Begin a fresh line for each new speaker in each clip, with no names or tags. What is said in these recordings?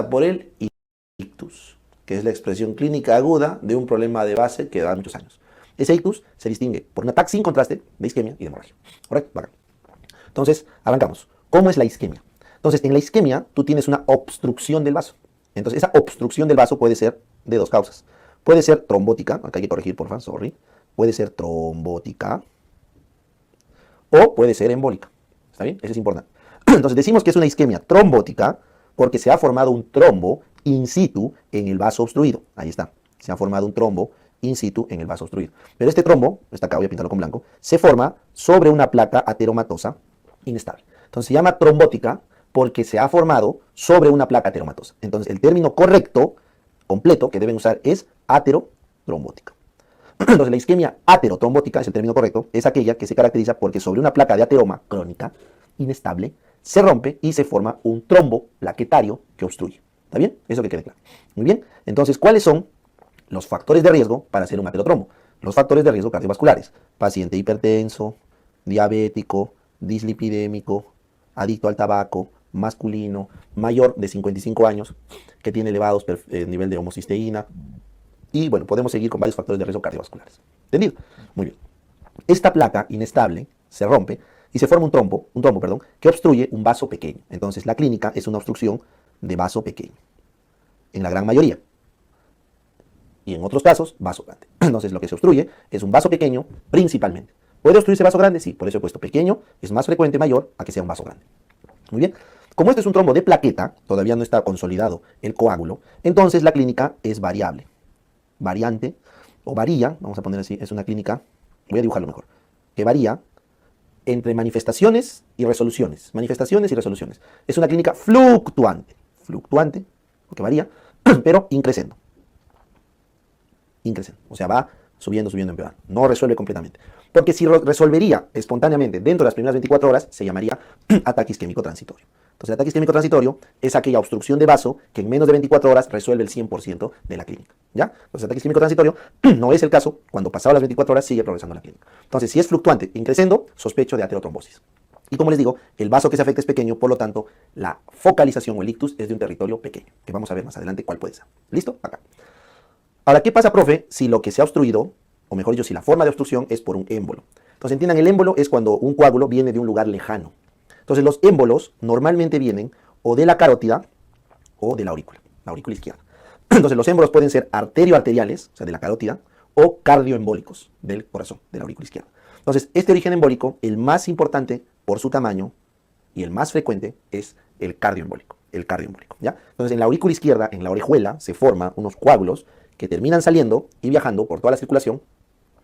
por el ictus, que es la expresión clínica aguda de un problema de base que da muchos años. Ese ictus se distingue por un ataque sin contraste de isquemia y de hemorragia. ¿Correcto? Bacán. Entonces, arrancamos. ¿Cómo es la isquemia? Entonces, en la isquemia, tú tienes una obstrucción del vaso. Entonces, esa obstrucción del vaso puede ser de dos causas. Puede ser trombótica, acá hay que corregir, por favor, sorry. Puede ser trombótica o puede ser embólica. ¿Está bien? Eso es importante. Entonces, decimos que es una isquemia trombótica porque se ha formado un trombo in situ en el vaso obstruido. Ahí está. Se ha formado un trombo in situ en el vaso obstruido. Pero este trombo, está acá, voy a pintarlo con blanco, se forma sobre una placa ateromatosa inestable. Entonces se llama trombótica porque se ha formado sobre una placa ateromatosa. Entonces el término correcto, completo, que deben usar es aterotrombótica. Entonces la isquemia aterotrombótica, es el término correcto, es aquella que se caracteriza porque sobre una placa de ateroma crónica inestable se rompe y se forma un trombo plaquetario que obstruye. ¿Está bien? Eso que quede claro. Muy bien. Entonces, ¿cuáles son los factores de riesgo para hacer un aterotrombo? Los factores de riesgo cardiovasculares: paciente hipertenso, diabético, dislipidémico, adicto al tabaco, masculino, mayor de 55 años, que tiene elevados nivel de homocisteína. Y bueno, podemos seguir con varios factores de riesgo cardiovasculares. ¿Entendido? Muy bien. Esta placa inestable se rompe y se forma un trombo, que obstruye un vaso pequeño. Entonces la clínica es una obstrucción de vaso pequeño, en la gran mayoría. Y en otros casos, vaso grande. Entonces lo que se obstruye es un vaso pequeño principalmente. ¿Puede obstruirse vaso grande? Sí, por eso he puesto pequeño, es más frecuente, mayor, a que sea un vaso grande. Muy bien. Como este es un trombo de plaqueta, todavía no está consolidado el coágulo, entonces la clínica es variable. Variante, o varía, vamos a poner así, es una clínica, voy a dibujarlo mejor, que varía entre manifestaciones y resoluciones. Manifestaciones y resoluciones. Es una clínica fluctuante. Fluctuante, porque varía, pero increciendo. Increciendo. O sea, va subiendo, empeorando. No resuelve completamente. Porque si resolvería espontáneamente dentro de las primeras 24 horas, se llamaría ataque isquémico transitorio. Entonces, el ataque isquémico transitorio es aquella obstrucción de vaso que en menos de 24 horas resuelve el 100% de la clínica. ¿Ya? Entonces, el ataque isquémico transitorio no es el caso cuando pasado las 24 horas sigue progresando la clínica. Entonces, si es fluctuante, increciendo, sospecho de aterotrombosis. Y como les digo, el vaso que se afecta es pequeño, por lo tanto, la focalización o el ictus es de un territorio pequeño, que vamos a ver más adelante cuál puede ser. ¿Listo? Acá. Ahora, ¿qué pasa, profe, si lo que se ha obstruido, o mejor dicho, si la forma de obstrucción es por un émbolo? Entonces, entiendan, el émbolo es cuando un coágulo viene de un lugar lejano. Entonces, los émbolos normalmente vienen o de la carótida o de la aurícula izquierda. Entonces, los émbolos pueden ser arterioarteriales, o sea, de la carótida, o cardioembólicos, del corazón, de la aurícula izquierda. Entonces, este origen embólico, el más importante por su tamaño y el más frecuente es el cardioembólico, ¿ya? Entonces, en la aurícula izquierda, en la orejuela, se forman unos coágulos que terminan saliendo y viajando por toda la circulación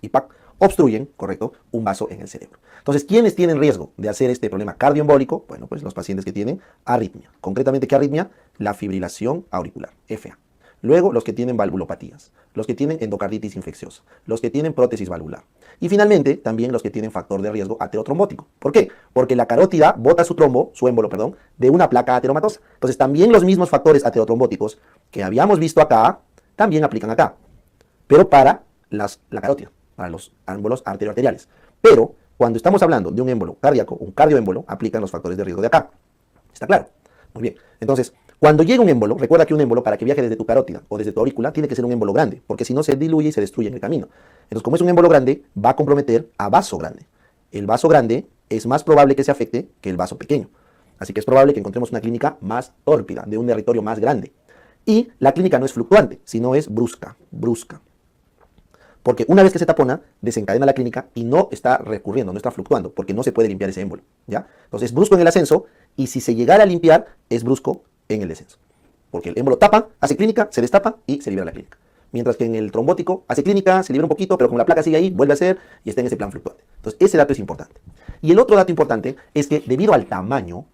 y obstruyen, correcto, un vaso en el cerebro. Entonces, ¿quiénes tienen riesgo de hacer este problema cardioembólico? Bueno, pues los pacientes que tienen arritmia. Concretamente, ¿qué arritmia? La fibrilación auricular, FA. Luego, los que tienen valvulopatías, los que tienen endocarditis infecciosa, los que tienen prótesis valvular. Y finalmente, también los que tienen factor de riesgo aterotrombótico. ¿Por qué? Porque la carótida bota su émbolo, de una placa ateromatosa. Entonces, también los mismos factores aterotrombóticos que habíamos visto acá, también aplican acá, pero para la carótida, para los émbolos arterioarteriales. Pero cuando estamos hablando de un émbolo cardíaco, un cardioémbolo, aplican los factores de riesgo de acá. ¿Está claro? Muy bien. Entonces, cuando llega un émbolo, recuerda que un émbolo, para que viaje desde tu carótida o desde tu aurícula, tiene que ser un émbolo grande, porque si no se diluye y se destruye en el camino. Entonces, como es un émbolo grande, va a comprometer a vaso grande. El vaso grande es más probable que se afecte que el vaso pequeño. Así que es probable que encontremos una clínica más tórpida, de un territorio más grande. Y la clínica no es fluctuante, sino es brusca. Porque una vez que se tapona, desencadena la clínica y no está recurriendo, no está fluctuando, porque no se puede limpiar ese émbolo, ¿ya? Entonces es brusco en el ascenso, y si se llegara a limpiar, es brusco en el descenso. Porque el émbolo tapa, hace clínica, se destapa y se libera la clínica. Mientras que en el trombótico hace clínica, se libera un poquito, pero como la placa sigue ahí, vuelve a hacer y está en ese plan fluctuante. Entonces ese dato es importante. Y el otro dato importante es que debido al tamaño,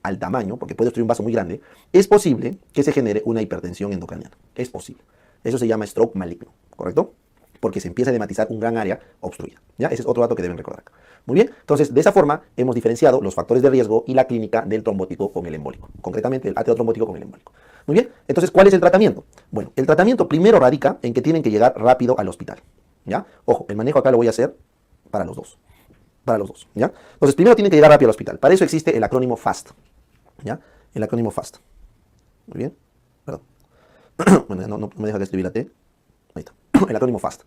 porque puede obstruir un vaso muy grande, es posible que se genere una hipertensión endocraniana. Es posible. Eso se llama stroke maligno, ¿correcto? Porque se empieza a edematizar un gran área obstruida. ¿Ya? Ese es otro dato que deben recordar acá. Muy bien, entonces de esa forma hemos diferenciado los factores de riesgo y la clínica del trombótico con el embólico. Concretamente el aterotrombótico con el embólico. Muy bien, entonces ¿cuál es el tratamiento? Bueno, el tratamiento primero radica en que tienen que llegar rápido al hospital. ¿Ya? Ojo, el manejo acá lo voy a hacer para los dos. ¿Ya? Entonces primero tienen que llegar rápido al hospital. Para eso existe el acrónimo FAST. ¿Ya? El acrónimo FAST. Muy bien. Perdón. Bueno, no me deja de escribir la T. Ahí está. El acrónimo FAST.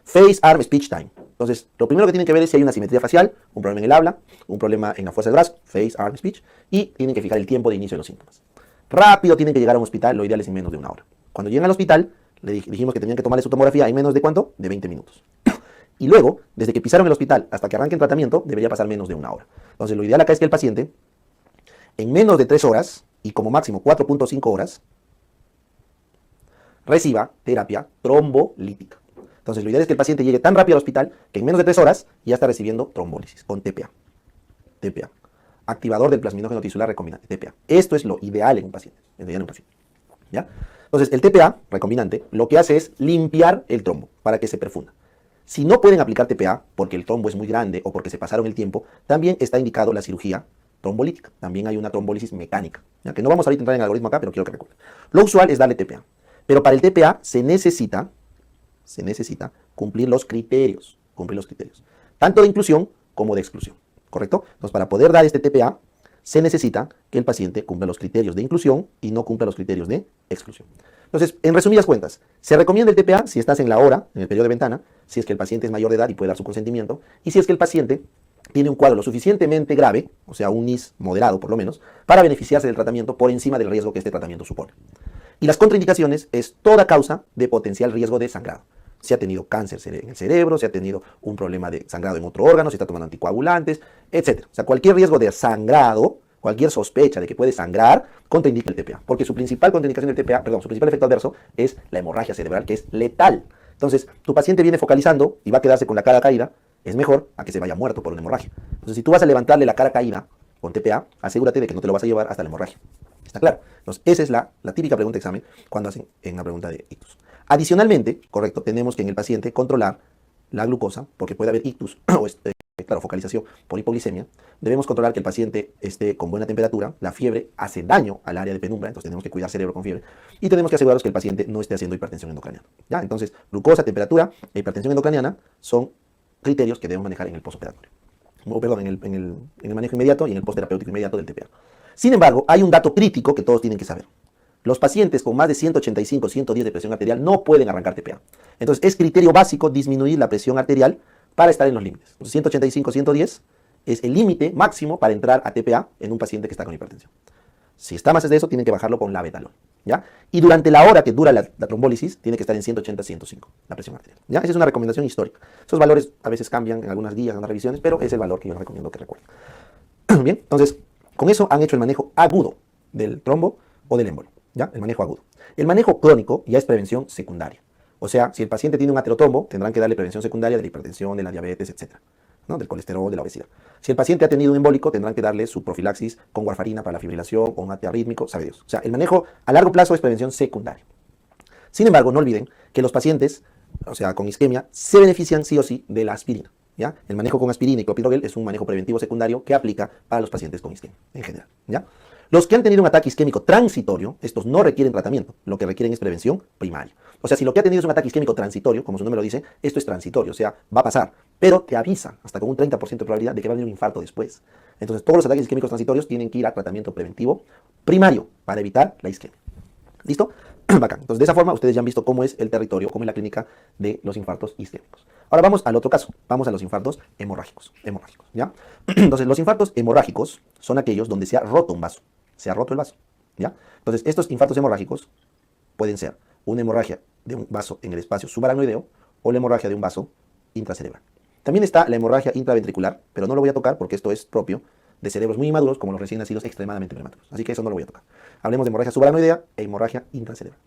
Face, Arm, Speech, Time. Entonces, lo primero que tienen que ver es si hay una simetría facial, un problema en el habla, un problema en la fuerza del brazo, Face, Arm, Speech, y tienen que fijar el tiempo de inicio de los síntomas. Rápido tienen que llegar a un hospital, lo ideal es en menos de una hora. Cuando llegan al hospital, le dijimos que tenían que tomarle su tomografía en menos de ¿cuánto? De 20 minutos. Y luego, desde que pisaron el hospital hasta que arranquen tratamiento, debería pasar menos de una hora. Entonces, lo ideal acá es que el paciente, en menos de 3 horas, y como máximo 4.5 horas, reciba terapia trombolítica. Entonces, lo ideal es que el paciente llegue tan rápido al hospital que en menos de 3 horas ya está recibiendo trombólisis con TPA. TPA. Activador del plasminógeno tisular recombinante, TPA. Esto es lo ideal en un paciente. ¿Ya? Entonces, el TPA recombinante lo que hace es limpiar el trombo para que se perfunda. Si no pueden aplicar TPA porque el trombo es muy grande o porque se pasaron el tiempo, también está indicado la cirugía trombolítica. También hay una trombólisis mecánica, ¿ya? Que no vamos ahorita a entrar en el algoritmo acá, pero quiero que recuerden. Lo usual es darle TPA. Pero para el TPA se necesita cumplir los criterios, tanto de inclusión como de exclusión, ¿correcto? Entonces, para poder dar este TPA, se necesita que el paciente cumpla los criterios de inclusión y no cumpla los criterios de exclusión. Entonces, en resumidas cuentas, se recomienda el TPA si estás en la hora, en el periodo de ventana, si es que el paciente es mayor de edad y puede dar su consentimiento, y si es que el paciente tiene un cuadro lo suficientemente grave, o sea, un NIS moderado por lo menos, para beneficiarse del tratamiento por encima del riesgo que este tratamiento supone. Y las contraindicaciones es toda causa de potencial riesgo de sangrado. Si ha tenido cáncer en el cerebro, si ha tenido un problema de sangrado en otro órgano, si está tomando anticoagulantes, etc. O sea, cualquier riesgo de sangrado, cualquier sospecha de que puede sangrar, contraindica el TPA. Porque su principal contraindicación del TPA, su principal efecto adverso es la hemorragia cerebral, que es letal. Entonces, tu paciente viene focalizando y va a quedarse con la cara caída, es mejor a que se vaya muerto por una hemorragia. Entonces, si tú vas a levantarle la cara caída con TPA, asegúrate de que no te lo vas a llevar hasta la hemorragia. ¿Está claro? Entonces, esa es la típica pregunta de examen cuando hacen en la pregunta de ictus. Adicionalmente, correcto, tenemos que en el paciente controlar la glucosa, porque puede haber ictus o claro, focalización por hipoglicemia. Debemos controlar que el paciente esté con buena temperatura. La fiebre hace daño al área de penumbra, entonces tenemos que cuidar cerebro con fiebre. Y tenemos que asegurarnos que el paciente no esté haciendo hipertensión endocraniana. ¿Ya? Entonces, glucosa, temperatura e hipertensión endocraniana son criterios que debemos manejar en el postoperatorio. Perdón, en el manejo inmediato y en el postterapéutico inmediato del TPA. Sin embargo, hay un dato crítico que todos tienen que saber. Los pacientes con más de 185, 110 de presión arterial no pueden arrancar TPA. Entonces, es criterio básico disminuir la presión arterial para estar en los límites. Entonces, 185, 110 es el límite máximo para entrar a TPA en un paciente que está con hipertensión. Si está más de eso, tienen que bajarlo con labetalol, ¿ya? Y durante la hora que dura la trombólisis, tiene que estar en 180, 105, la presión arterial, ¿ya? Esa es una recomendación histórica. Esos valores a veces cambian en algunas guías, en algunas revisiones, pero es el valor que yo les recomiendo que recuerden. Bien, entonces, con eso han hecho el manejo agudo del trombo o del émbolo, ¿ya? El manejo agudo. El manejo crónico ya es prevención secundaria. O sea, si el paciente tiene un aterotrombo, tendrán que darle prevención secundaria de la hipertensión, de la diabetes, etc., ¿no? Del colesterol, de la obesidad. Si el paciente ha tenido un embólico, tendrán que darle su profilaxis con warfarina para la fibrilación o un antiarrítmico, sabe Dios. O sea, el manejo a largo plazo es prevención secundaria. Sin embargo, no olviden que los pacientes, o sea, con isquemia, se benefician sí o sí de la aspirina, ¿ya? El manejo con aspirina y clopidogrel es un manejo preventivo secundario que aplica para los pacientes con isquemia en general, ¿ya? Los que han tenido un ataque isquémico transitorio, estos no requieren tratamiento, lo que requieren es prevención primaria. O sea, si lo que ha tenido es un ataque isquémico transitorio, como su nombre lo dice, esto es transitorio, o sea, va a pasar, pero te avisa hasta con un 30% de probabilidad de que va a venir un infarto después. Entonces, todos los ataques isquémicos transitorios tienen que ir a tratamiento preventivo primario para evitar la isquemia. ¿Listo? Bacán. Entonces, de esa forma, ustedes ya han visto cómo es el territorio, cómo es la clínica de los infartos isquémicos. Ahora vamos al otro caso. Vamos a los infartos hemorrágicos. ¿Ya? Entonces, los infartos hemorrágicos son aquellos donde se ha roto un vaso. Se ha roto el vaso, ¿ya? Entonces, estos infartos hemorrágicos pueden ser una hemorragia de un vaso en el espacio subaracnoideo o la hemorragia de un vaso intracerebral. También está la hemorragia intraventricular, pero no lo voy a tocar porque esto es propio de cerebros muy inmaduros como los recién nacidos extremadamente prematuros. Así que eso no lo voy a tocar. Hablemos de hemorragia subaracnoidea e hemorragia intracerebral.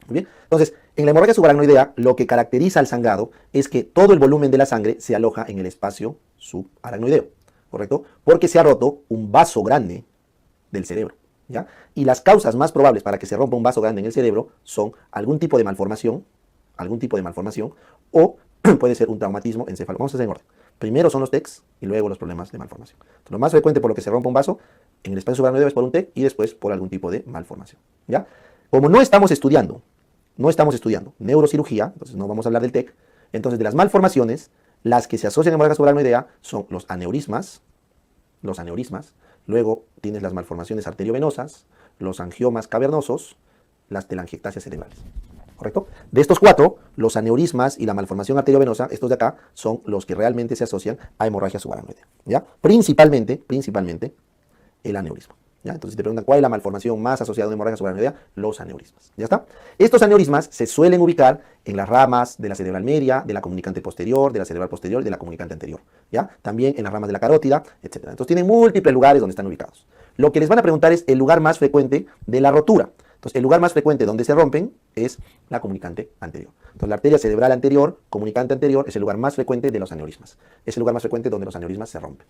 Muy bien. Entonces, en la hemorragia subaracnoidea, lo que caracteriza al sangrado es que todo el volumen de la sangre se aloja en el espacio subaracnoideo, ¿correcto? Porque se ha roto un vaso grande del cerebro, ¿ya? Y las causas más probables para que se rompa un vaso grande en el cerebro son algún tipo de malformación, o puede ser un traumatismo encefálico. Vamos a hacer en orden. Primero son los TECs y luego los problemas de malformación. Entonces, lo más frecuente por lo que se rompe un vaso en el espacio subaracnoideo es por un TEC y después por algún tipo de malformación, ¿ya? Como no estamos estudiando neurocirugía, entonces no vamos a hablar del TEC, entonces de las malformaciones, las que se asocian a hemorragia subaracnoidea son los aneurismas, luego tienes las malformaciones arteriovenosas, los angiomas cavernosos, las telangiectasias cerebrales. ¿Correcto? De estos 4, los aneurismas y la malformación arteriovenosa, estos de acá, son los que realmente se asocian a hemorragia subaracnoidea. ¿Ya? Principalmente, el aneurisma. ¿Ya? Entonces, si te preguntan cuál es la malformación más asociada a una hemorragia subaracnoidea, los aneurismas. ¿Ya está? Estos aneurismas se suelen ubicar en las ramas de la cerebral media, de la comunicante posterior, de la cerebral posterior y de la comunicante anterior. ¿Ya? También en las ramas de la carótida, etc. Entonces, tienen múltiples lugares donde están ubicados. Lo que les van a preguntar es el lugar más frecuente de la rotura. Entonces, el lugar más frecuente donde se rompen es la comunicante anterior. Entonces, la arteria cerebral anterior, comunicante anterior, es el lugar más frecuente de los aneurismas. Es el lugar más frecuente donde los aneurismas se rompen.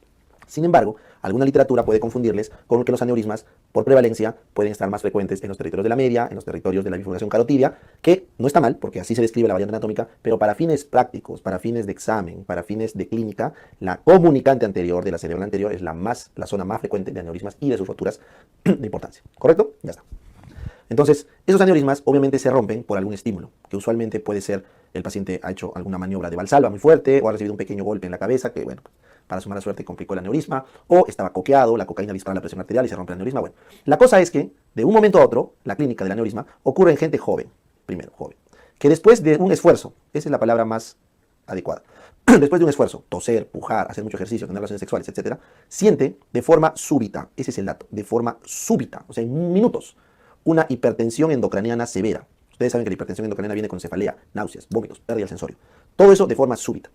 Sin embargo, alguna literatura puede confundirles con que los aneurismas, por prevalencia, pueden estar más frecuentes en los territorios de la media, en los territorios de la bifurcación carotidia, que no está mal, porque así se describe la variante anatómica, pero para fines prácticos, para fines de examen, para fines de clínica, la comunicante anterior de la cerebral anterior es la zona más frecuente de aneurismas y de sus roturas de importancia. ¿Correcto? Ya está. Entonces, esos aneurismas obviamente se rompen por algún estímulo, que usualmente puede ser el paciente ha hecho alguna maniobra de Valsalva muy fuerte o ha recibido un pequeño golpe en la cabeza que, bueno, para su mala suerte complicó el aneurisma, o estaba coqueado, la cocaína dispara la presión arterial y se rompe el aneurisma. Bueno, la cosa es que de un momento a otro, la clínica del aneurisma ocurre en gente joven, primero joven, que después de un esfuerzo, esa es la palabra más adecuada, después de un esfuerzo, toser, pujar, hacer mucho ejercicio, tener relaciones sexuales, etc., siente de forma súbita, ese es el dato, de forma súbita, o sea, en minutos, una hipertensión endocraniana severa. Ustedes saben que la hipertensión endocraniana viene con cefalea, náuseas, vómitos, pérdida del sensorio. Todo eso de forma súbita,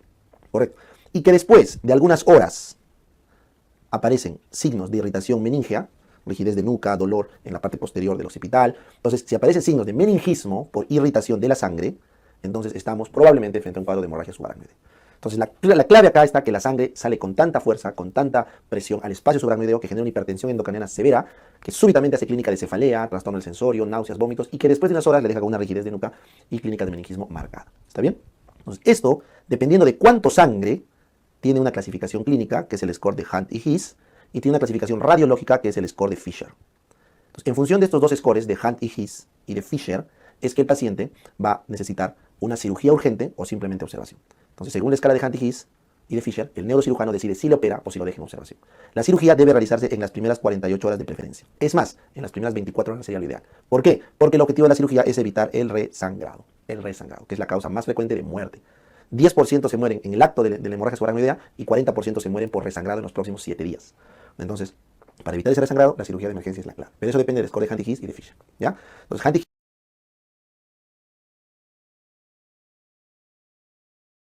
¿correcto? Y que después de algunas horas aparecen signos de irritación meningea, rigidez de nuca, dolor en la parte posterior del occipital. Entonces, si aparecen signos de meningismo por irritación de la sangre, entonces estamos probablemente frente a un cuadro de hemorragia subaracnoidea. Entonces, la clave acá está que la sangre sale con tanta fuerza, con tanta presión al espacio subaracnoideo que genera una hipertensión endocraniana severa, que súbitamente hace clínica de cefalea, trastorno del sensorio, náuseas, vómitos, y que después de unas horas le deja con una rigidez de nuca y clínica de meningismo marcada. ¿Está bien? Entonces, esto, dependiendo de cuánto sangre, tiene una clasificación clínica, que es el score de Hunt y His, y tiene una clasificación radiológica, que es el score de Fisher. Entonces, en función de estos dos scores, de Hunt y His y de Fisher, es que el paciente va a necesitar una cirugía urgente o simplemente observación. Entonces, según la escala de Hunt y His y de Fisher, el neurocirujano decide si le opera o si lo deja en observación. La cirugía debe realizarse en las primeras 48 horas de preferencia. Es más, en las primeras 24 horas sería lo ideal. ¿Por qué? Porque el objetivo de la cirugía es evitar el resangrado, que es la causa más frecuente de muerte. 10% se mueren en el acto de la hemorragia subaracnoidea y 40% se mueren por resangrado en los próximos 7 días. Entonces, para evitar ese resangrado, la cirugía de emergencia es la clave. Pero eso depende del score de Hunt y His y de Fisher. ¿Ya? Entonces, Hunt y